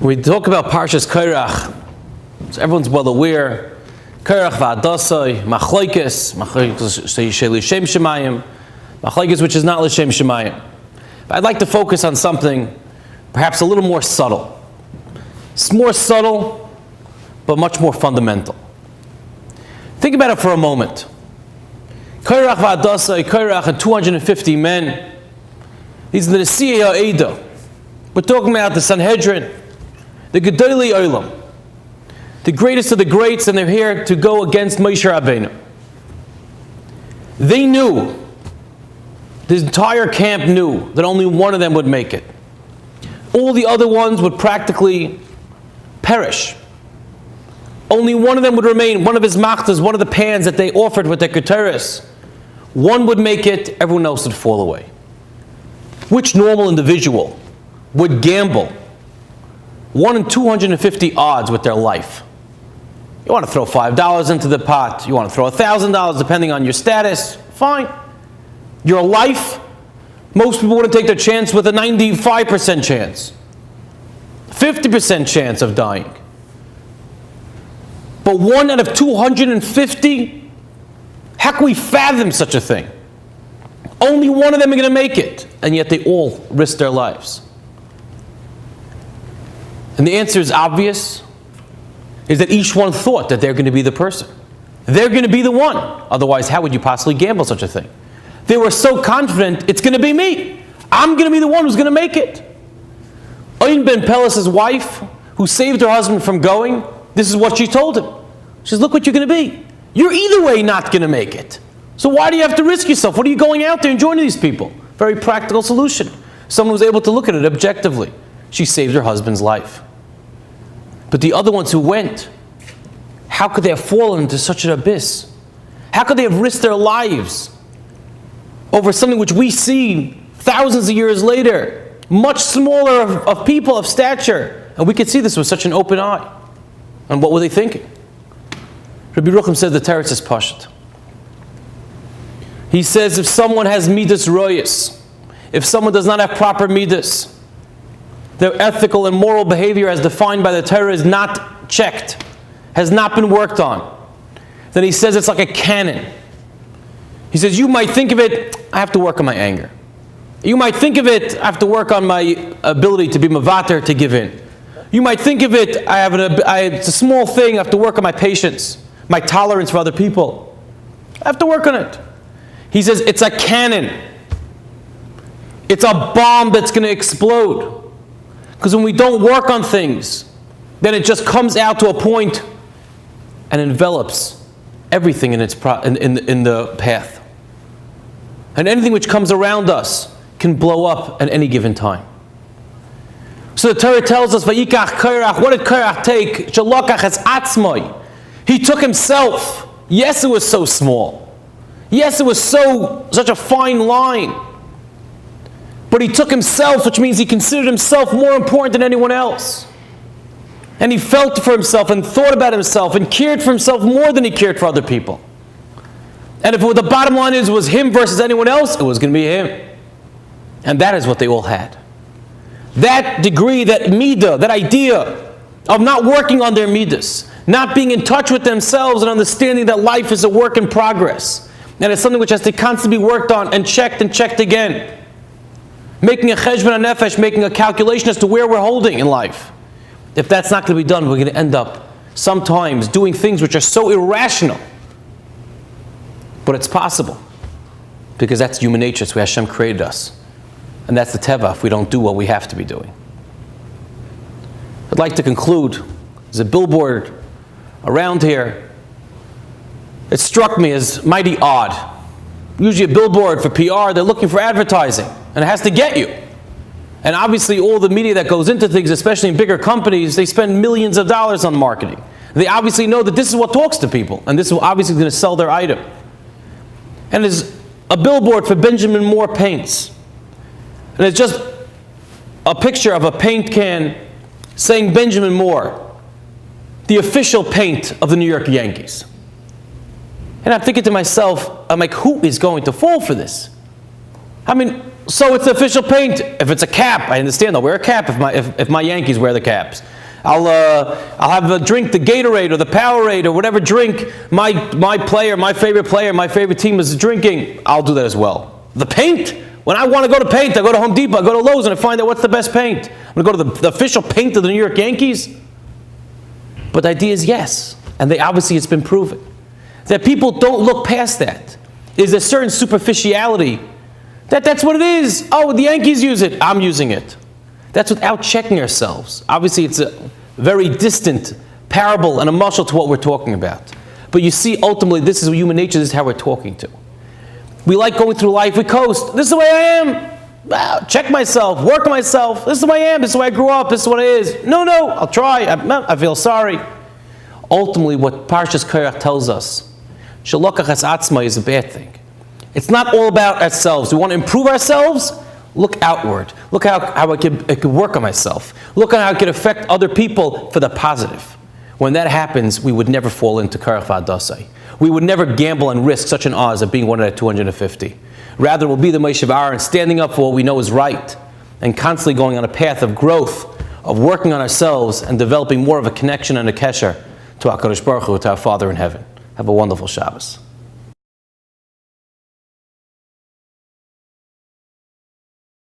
We talk about Parshat Korach, so everyone's well aware. Korach v'adasai, machlokes l'shem shemayim, machlokes which is not l'shem shemayim. But I'd like to focus on something perhaps a little more subtle. It's more subtle, but much more fundamental. Think about it for a moment. Korach v'adasai, Korach and 250 men. These are the Nesiyei Ha'eda. We're talking about the Sanhedrin, the Gedolei Olam, the greatest of the greats, and they're here to go against Moshe Rabbeinu. They knew, the entire camp knew, that only one of them would make it. All the other ones would practically perish. Only one of them would remain, one of his machtas, one of the pans that they offered with their keteris. One would make it, everyone else would fall away. Which normal individual would gamble 1 in 250 odds with their life? You want to throw $5 into the pot, you want to throw $1,000 depending on your status, fine. Your life, most people wouldn't take their chance with a 95% chance, 50% chance of dying. But 1 out of 250, how can we fathom such a thing? Only one of them are going to make it, and yet they all risk their lives. And the answer is obvious, is that each one thought that they're going to be the person. They're going to be the one. Otherwise, how would you possibly gamble such a thing? They were so confident, it's going to be me. I'm going to be the one who's going to make it. Oyin ben Pelas's wife, who saved her husband from going, this is what she told him. She says, look what you're going to be. You're either way not going to make it. So why do you have to risk yourself? What are you going out there and joining these people? Very practical solution. Someone was able to look at it objectively. She saved her husband's life. But the other ones who went, how could they have fallen into such an abyss? How could they have risked their lives over something which we see thousands of years later, much smaller of people of stature, and we could see this with such an open eye? And what were they thinking? Rabbi Rucham said the teretz is Parshat. He says if someone has midas royas, if someone does not have proper midas, their ethical and moral behavior as defined by the Torah is not checked, has not been worked on, then he says it's like a cannon. He says you might think of it, I have to work on my anger. You might think of it, I have to work on my ability to be mavater, to give in. You might think of it, it's a small thing, I have to work on my patience, my tolerance for other people. I have to work on it. He says it's a cannon. It's a bomb that's going to explode. Because when we don't work on things, then it just comes out to a point and envelops everything in in the path. And anything which comes around us can blow up at any given time. So the Torah tells us, Vayikach Korach, what did Korach take? Shalokach es atzmoi. He took himself. Yes, it was so small. Yes, it was such a fine line. But he took himself, which means he considered himself more important than anyone else. And he felt for himself and thought about himself and cared for himself more than he cared for other people. And if the bottom line was him versus anyone else, it was going to be him. And that is what they all had. That degree, that midah, that idea of not working on their midas, not being in touch with themselves and understanding that life is a work in progress. And it's something which has to constantly be worked on and checked again. Making a cheshbon nefesh, making a calculation as to where we're holding in life. If that's not going to be done, we're going to end up sometimes doing things which are so irrational. But it's possible. Because that's human nature. It's where Hashem created us. And that's the teva if we don't do what we have to be doing. I'd like to conclude. There's a billboard around here. It struck me as mighty odd. Usually a billboard for PR, they're looking for advertising. And it has to get you. And obviously all the media that goes into things, especially in bigger companies, they spend millions of dollars on marketing. They obviously know that this is what talks to people. And this is obviously going to sell their item. And there's a billboard for Benjamin Moore Paints. And it's just a picture of a paint can saying Benjamin Moore, the official paint of the New York Yankees. And I'm thinking to myself, I'm like, who is going to fall for this? I mean, So it's the official paint. If it's a cap, I understand. I'll wear a cap if my Yankees wear the caps. I'll have a drink, the Gatorade or the Powerade or whatever drink my favorite player, my favorite team is drinking. I'll do that as well. The paint. When I want to go to paint, I go to Home Depot, I go to Lowe's, and I find out what's the best paint. I'm going to go to the official paint of the New York Yankees. But the idea is yes, and obviously it's been proven that people don't look past that. There's a certain superficiality. That's what it is. Oh, the Yankees use it. I'm using it. That's without checking ourselves. Obviously, it's a very distant parable and a muscle to what we're talking about. But you see, ultimately, this is human nature. This is how we're talking to. We like going through life. We coast. This is the way I am. Check myself. Work on myself. This is the way I am. This is the way I grew up. This is what it is. No, I'll try. I feel sorry. Ultimately, what Parshat Korach tells us, Shalokach es atzma is a bad thing. It's not all about ourselves. We want to improve ourselves. Look outward. Look how I could work on myself. Look at how it could affect other people for the positive. When that happens, we would never fall into Korach v'Hadassah. We would never gamble and risk such an odds of being one out of 250. Rather, we'll be the Moshe of Aaron, standing up for what we know is right, and constantly going on a path of growth, of working on ourselves, and developing more of a connection and a kesher to HaKadosh Baruch Hu, to our Father in heaven. Have a wonderful Shabbos.